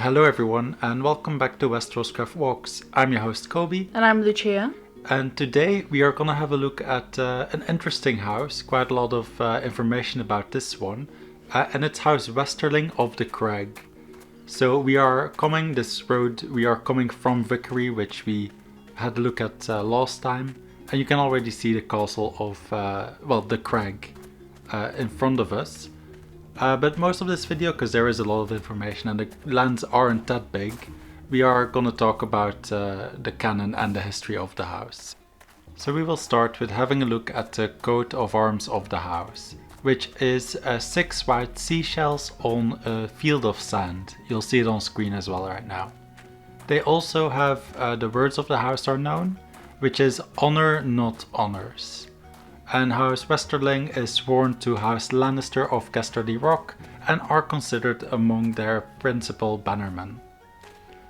Hello everyone and welcome back to WesterosCraft Walks. I'm your host Kobe. And I'm Lucia. And today we are going to have a look at an interesting house, quite a lot of information about this one. And it's House Westerling of the Crag. So we are coming from Vickery, which we had a look at last time. And you can already see the castle of, the Crag in front of us. But most of this video, because there is a lot of information and the lands aren't that big, we are going to talk about the canon and the history of the house. So we will start with having a look at the coat of arms of the house, which is 6 white seashells on a field of sand. You'll see it on screen as well right now. They also have the words of the house are known, which is honor not honors. And House Westerling is sworn to House Lannister of Casterly Rock and are considered among their principal bannermen.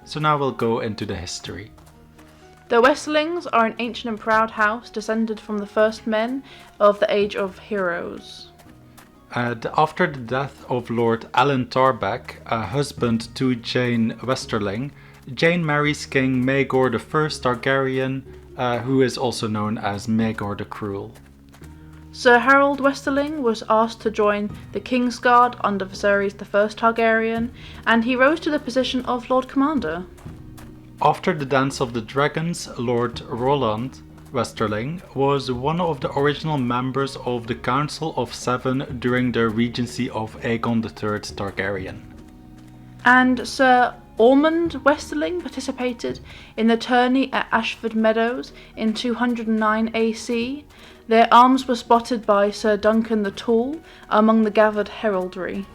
So now we'll go into the history. The Westerlings are an ancient and proud house descended from the first men of the Age of Heroes. After the death of Lord Alan Tarbeck, a husband to Jane Westerling, Jane marries King Maegor I Targaryen, who is also known as Maegor the Cruel. Sir Harold Westerling was asked to join the Kingsguard under Viserys I Targaryen, and he rose to the position of Lord Commander. After the Dance of the Dragons, Lord Roland Westerling was one of the original members of the Council of Seven during the regency of Aegon III Targaryen. And Sir Ormond Westerling participated in the tourney at Ashford Meadows in 209 AC. Their arms were spotted by Sir Duncan the Tall among the gathered heraldry.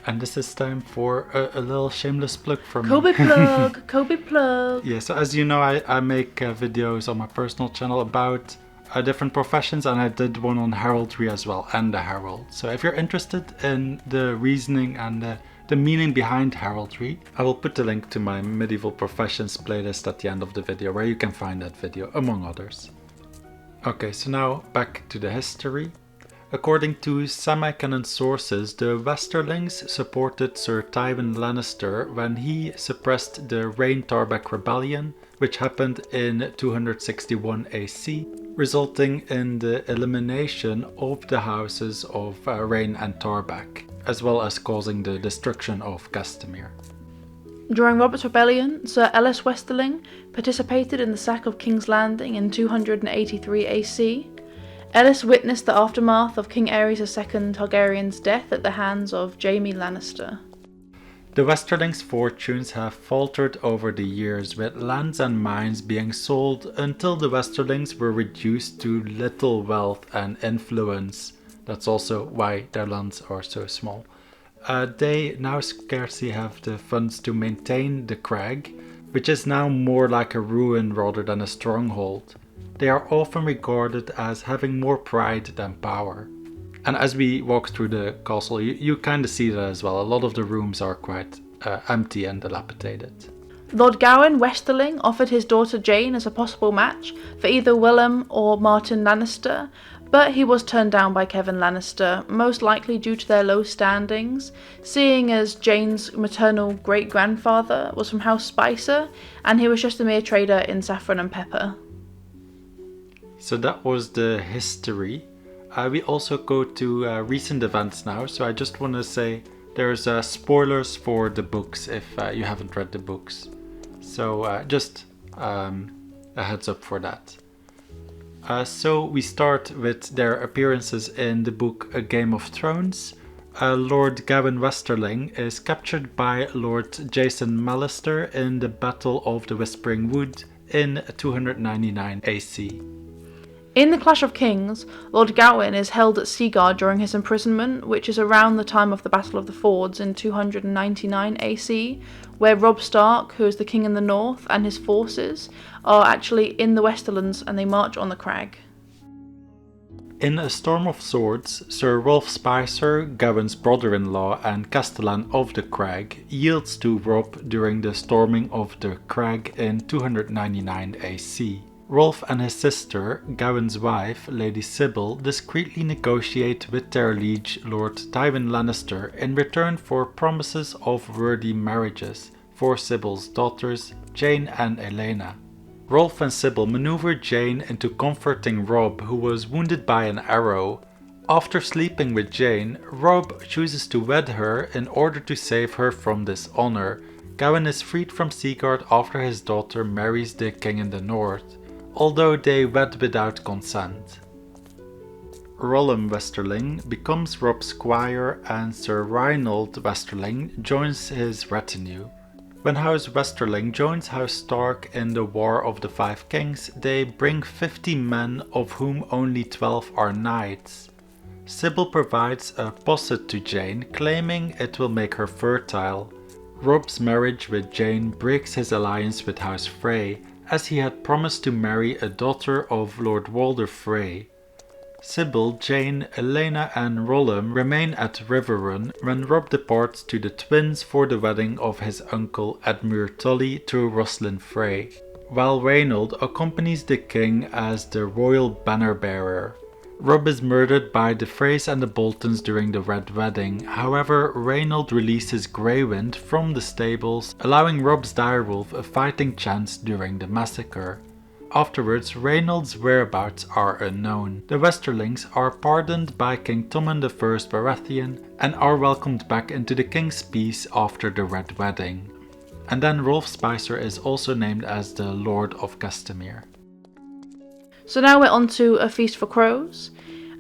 And this is time for a little shameless plug from Kobe me. plug, Kobe plug. Yeah, so as you know, I make videos on my personal channel about different professions, and I did one on heraldry as well, and the herald. So if you're interested in the reasoning and the meaning behind heraldry, I will put the link to my medieval professions playlist at the end of the video, where you can find that video, among others. Okay, so now back to the history. According to semi-canon sources, the Westerlings supported Sir Tywin Lannister when he suppressed the Rhaen Tarbeck rebellion, which happened in 261 AC, resulting in the elimination of the houses of Rhaen and Tarbeck, as well as causing the destruction of Castamere. During Robert's Rebellion, Sir Ellis Westerling participated in the sack of King's Landing in 283 AC. Ellis witnessed the aftermath of King Aerys II Targaryen's death at the hands of Jaime Lannister. The Westerlings' fortunes have faltered over the years, with lands and mines being sold until the Westerlings were reduced to little wealth and influence. That's also why their lands are so small. They now scarcely have the funds to maintain the Crag, which is now more like a ruin rather than a stronghold. They are often regarded as having more pride than power. And as we walk through the castle, you kind of see that as well. A lot of the rooms are quite empty and dilapidated. Lord Gawain Westerling offered his daughter Jane as a possible match for either Willem or Martin Lannister, but he was turned down by Kevin Lannister, most likely due to their low standings, seeing as Jane's maternal great-grandfather was from House Spicer, and he was just a mere trader in saffron and pepper. So that was the history. We also go to recent events now, so I just want to say there's spoilers for the books if you haven't read the books. So just a heads up for that. So we start with their appearances in the book A Game of Thrones. Lord Gawain Westerling is captured by Lord Jason Mallister in the Battle of the Whispering Wood in 299 AC. In the Clash of Kings, Lord Gawain is held at Seaguard during his imprisonment, which is around the time of the Battle of the Fords in 299 AC, where Robb Stark, who is the king in the north, and his forces are actually in the Westerlands and they march on the Crag. In A Storm of Swords, Sir Rolf Spicer, Gawain's brother-in-law and Castellan of the Crag, yields to Robb during the storming of the Crag in 299 AC. Rolf and his sister, Gawain's wife, Lady Sybil, discreetly negotiate with their liege Lord Tywin Lannister in return for promises of worthy marriages for Sybil's daughters, Jane and Elena. Rolf and Sybil maneuver Jane into comforting Robb, who was wounded by an arrow. After sleeping with Jane, Robb chooses to wed her in order to save her from dishonor. Gawain is freed from Seaguard after his daughter marries the king in the north, although they wed without consent. Rollum Westerling becomes Robb's squire and Sir Reinald Westerling joins his retinue. When House Westerling joins House Stark in the War of the Five Kings, they bring 50 men, of whom only 12 are knights. Sybil provides a posset to Jane, claiming it will make her fertile. Robb's marriage with Jane breaks his alliance with House Frey, as he had promised to marry a daughter of Lord Walder Frey. Sybil, Jane, Elena and Rollum remain at Riverrun when Robb departs to the twins for the wedding of his uncle Edmure Tully to Roslyn Frey, while Reynold accompanies the king as the royal banner bearer. Robb is murdered by the Freys and the Boltons during the Red Wedding. However, Reynold releases Greywind from the stables, allowing Robb's direwolf a fighting chance during the massacre. Afterwards, Reynold's whereabouts are unknown. The Westerlings are pardoned by King Tommen I Baratheon and are welcomed back into the King's Peace after the Red Wedding. And then Rolf Spicer is also named as the Lord of Castamere. So now we're on to A Feast for Crows,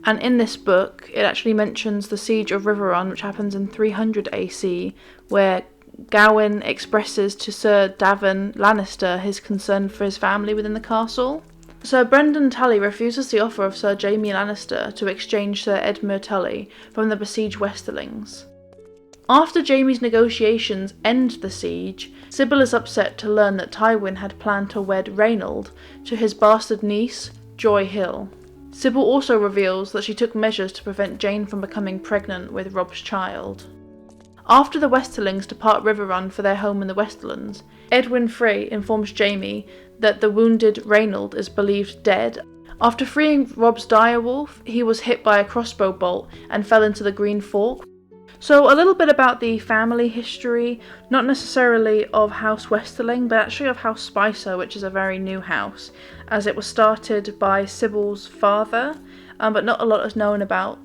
and in this book it actually mentions the Siege of Riverrun, which happens in 300 AC, where Gawain expresses to Sir Davin Lannister his concern for his family within the castle. Sir Brendan Tully refuses the offer of Sir Jaime Lannister to exchange Sir Edmure Tully from the besieged Westerlings. After Jaime's negotiations end the siege, Sybil is upset to learn that Tywin had planned to wed Reynold to his bastard niece, Joy Hill. Sybil also reveals that she took measures to prevent Jane from becoming pregnant with Robb's child. After the Westerlings depart Riverrun for their home in the Westerlands, Edwin Frey informs Jaime that the wounded Reynold is believed dead. After freeing Robb's direwolf, he was hit by a crossbow bolt and fell into the Green Fork. So a little bit about the family history, not necessarily of House Westerling, but actually of House Spicer, which is a very new house, as it was started by Sybil's father, but not a lot is known about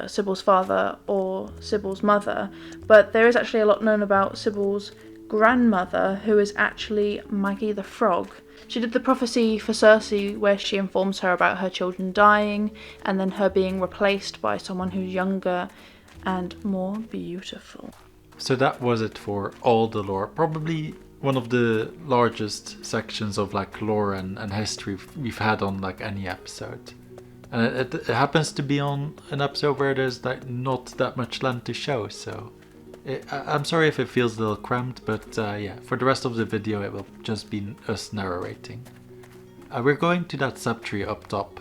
Sybil's father or Sybil's mother, but there is actually a lot known about Sybil's grandmother, who is actually Maggie the Frog. She did the prophecy for Cersei where she informs her about her children dying and then her being replaced by someone who's younger and more beautiful. So that was it for all the lore. Probably one of the largest sections of like lore and history we've had on like any episode. And it happens to be on an episode where there's like not that much land to show, so I'm sorry if it feels a little cramped, but yeah, for the rest of the video it will just be us narrating. We're going to that subtree up top.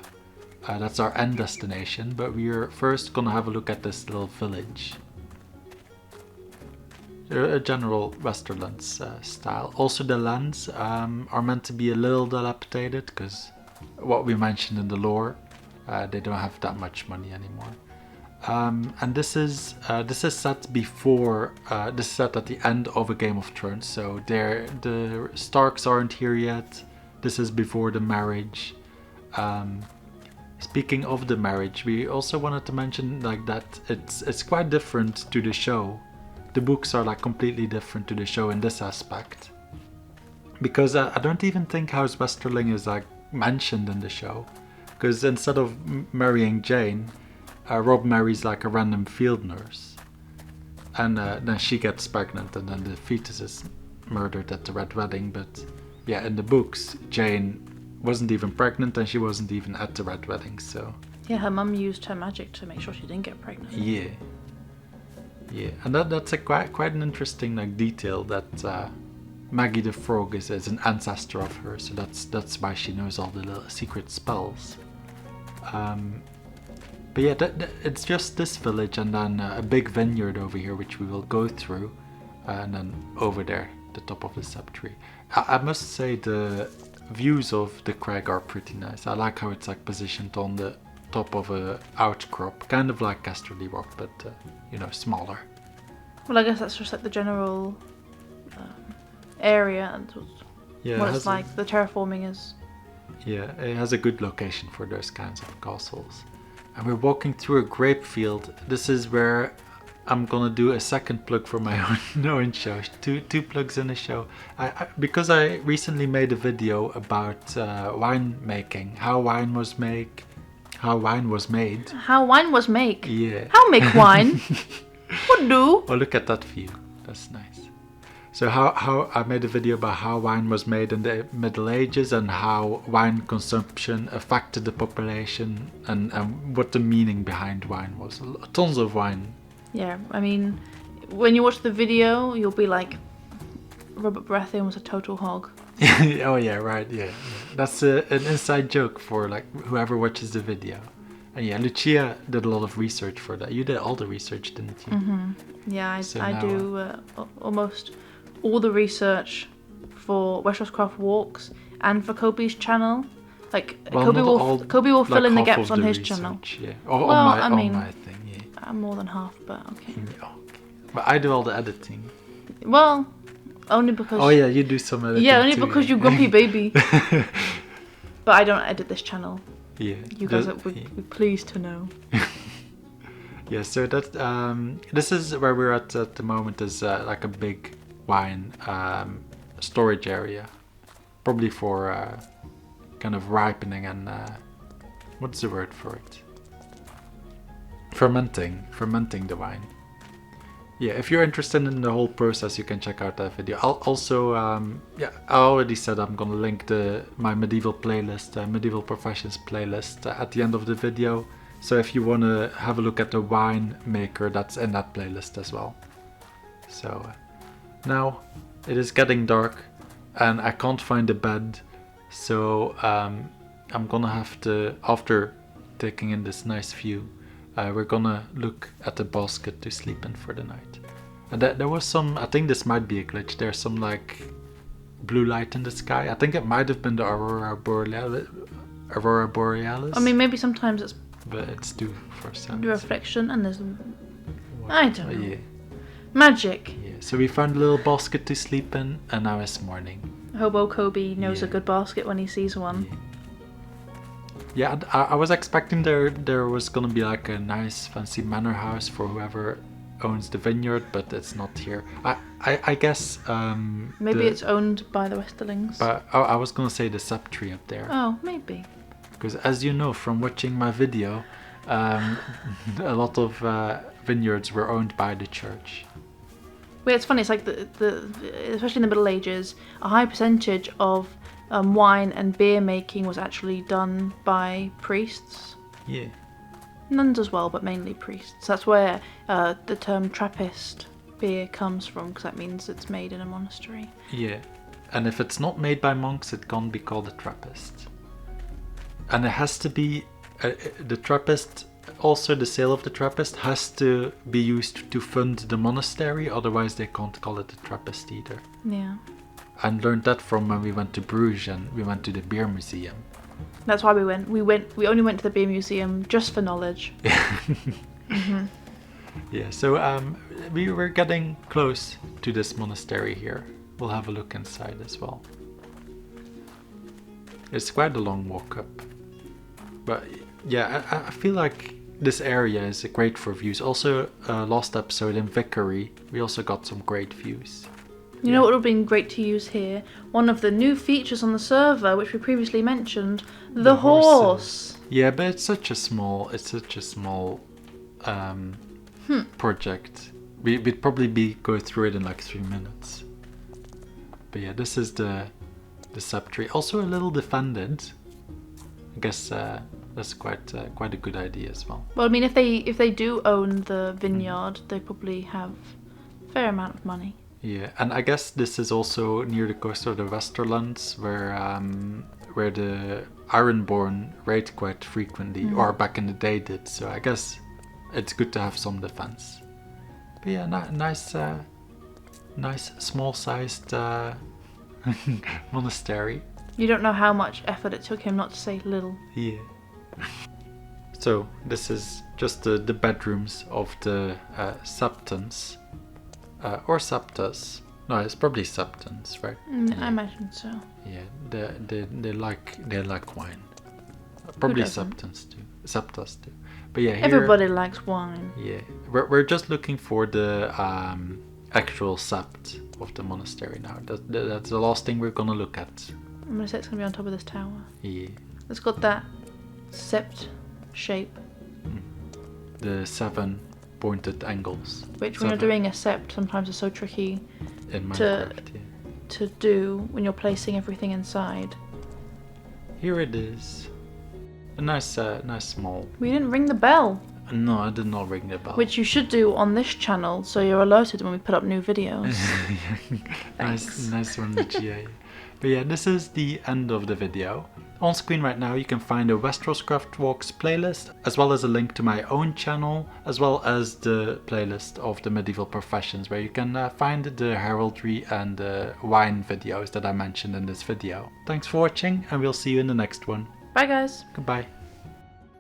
That's our end destination, but we're first gonna have a look at this little village. They're a general Westerlands style. Also the lands are meant to be a little dilapidated, because what we mentioned in the lore, they don't have that much money anymore. And this is set before, this is set at the end of a Game of Thrones, so the Starks aren't here yet. This is before the marriage. Speaking of the marriage, we also wanted to mention like that it's quite different to the show. The books are like completely different to the show in this aspect, because I don't even think House Westerling is like mentioned in the show. Because instead of marrying Jane, Robb marries like a random field nurse, and then she gets pregnant, and then the fetus is murdered at the Red Wedding. But yeah, in the books, Jane wasn't even pregnant and she wasn't even at the Red Wedding, so... Yeah, her mum used her magic to make sure she didn't get pregnant. Yeah. Yeah, and that's a quite an interesting like detail, that Maggie the Frog is an ancestor of her, so that's why she knows all the little secret spells. But yeah, it's just this village and then a big vineyard over here, which we will go through, and then over there, the top of the subtree. I must say the views of the crag are pretty nice. I like how it's like positioned on the top of a outcrop, kind of like Casterly Rock, but you know, smaller. Well, I guess that's just like the general area and what it's like. The terraforming is. Yeah, it has a good location for those kinds of castles. And we're walking through a grape field. This is where I'm gonna do a second plug for my own show. Two plugs in a show. Because I recently made a video about wine making, how wine was made. How wine was made. Yeah. How make wine? What do? Oh, look at that view. That's nice. So how I made a video about how wine was made in the Middle Ages and how wine consumption affected the population and what the meaning behind wine was. Tons of wine. Yeah, I mean, when you watch the video, you'll be like, Robert Baratheon was a total hog. Oh yeah, right, yeah. That's an inside joke for like whoever watches the video. And yeah, Lucia did a lot of research for that. You did all the research, didn't you? Mm-hmm. Yeah, I do almost all the research for WesterosCraft walks and for Kobe's channel. Like, well, Kobe will fill in the gaps on his channel. Yeah. On my thing, yeah. I'm more than half, but okay. Okay. But I do all the editing. Well, only because... Oh yeah, you do some editing. Yeah, only because you grumpy baby. But I don't edit this channel. Yeah. You guys would be pleased to know. Yeah, so that this is where we're at the moment, is like a big wine storage area. Probably for kind of ripening and what's the word for it? Fermenting the wine. Yeah, if you're interested in the whole process, you can check out that video. I'll also, I already said I'm gonna link my medieval playlist, medieval professions playlist at the end of the video. So if you want to have a look at the wine maker, that's in that playlist as well. So now it is getting dark and I can't find a bed. So I'm gonna have to, after taking in this nice view, we're gonna look at the basket to sleep in for the night. And there was some, I think this might be a glitch, there's some like blue light in the sky. I think it might have been the Aurora Borealis. I mean, maybe sometimes it's... But it's due for some. The reflection and there's... I don't know. Yeah. Magic. Yeah, so we found a little basket to sleep in and now it's morning. Hobo Kobe knows a good basket when he sees one. Yeah, I was expecting there was gonna be like a nice fancy manor house for whoever owns the vineyard, but it's not here. I guess maybe it's owned by the Westerlings. But I was gonna say the septry up there. Oh, maybe. Because as you know from watching my video, a lot of vineyards were owned by the church. Well, it's funny. It's like especially in the Middle Ages, a high percentage of wine and beer making was actually done by priests. Yeah. Nuns as well, but mainly priests. That's where the term Trappist beer comes from, because that means it's made in a monastery. Yeah, and if it's not made by monks, it can't be called a Trappist. And it has to be the Trappist. Also, the sale of the Trappist has to be used to fund the monastery, otherwise they can't call it a Trappist either. Yeah. I learned that from when we went to Bruges and we went to the beer museum. That's why we went. We only went to the beer museum just for knowledge. Mm-hmm. Yeah, so we were getting close to this monastery here. We'll have a look inside as well. It's quite a long walk up. But yeah, I feel like this area is great for views. Also, last episode in Vickery, we also got some great views. You know what would have been great to use here? One of the new features on the server, which we previously mentioned, the horse. Yeah, but it's such a small project. We'd probably go through it in like 3 minutes. But yeah, this is the septry. Also a little defended. I guess that's quite a good idea as well. Well, I mean, if they do own the vineyard, they probably have a fair amount of money. Yeah, and I guess this is also near the coast of the Westerlands, where the Ironborn raid quite frequently, or back in the day did. So I guess it's good to have some defense. But yeah, nice small-sized monastery. You don't know how much effort it took him not to say little. Yeah. So this is just the bedrooms of the Septons. Or Septas. No, it's probably Septons, right? I imagine so. Yeah, they like wine. Probably doesn't? Septas too. But yeah, here, Everybody likes wine. Yeah, we're just looking for the actual sept of the monastery now. That's the last thing we're gonna look at. I'm gonna say it's gonna be on top of this tower. Yeah. It's got that sept shape. The 7 pointed angles. Which when you're doing a sept, sometimes it's so tricky In Minecraft, to do when you're placing everything inside. Here it is. A nice small. We didn't ring the bell. No, I did not ring the bell. Which you should do on this channel, so you're alerted when we put up new videos. nice one, GA. But yeah, this is the end of the video. On screen right now you can find a WesterosCraft Walks playlist, as well as a link to my own channel, as well as the playlist of the medieval professions, where you can find the heraldry and the wine videos that I mentioned in this video. Thanks for watching, and we'll see you in the next one. Bye guys. Goodbye.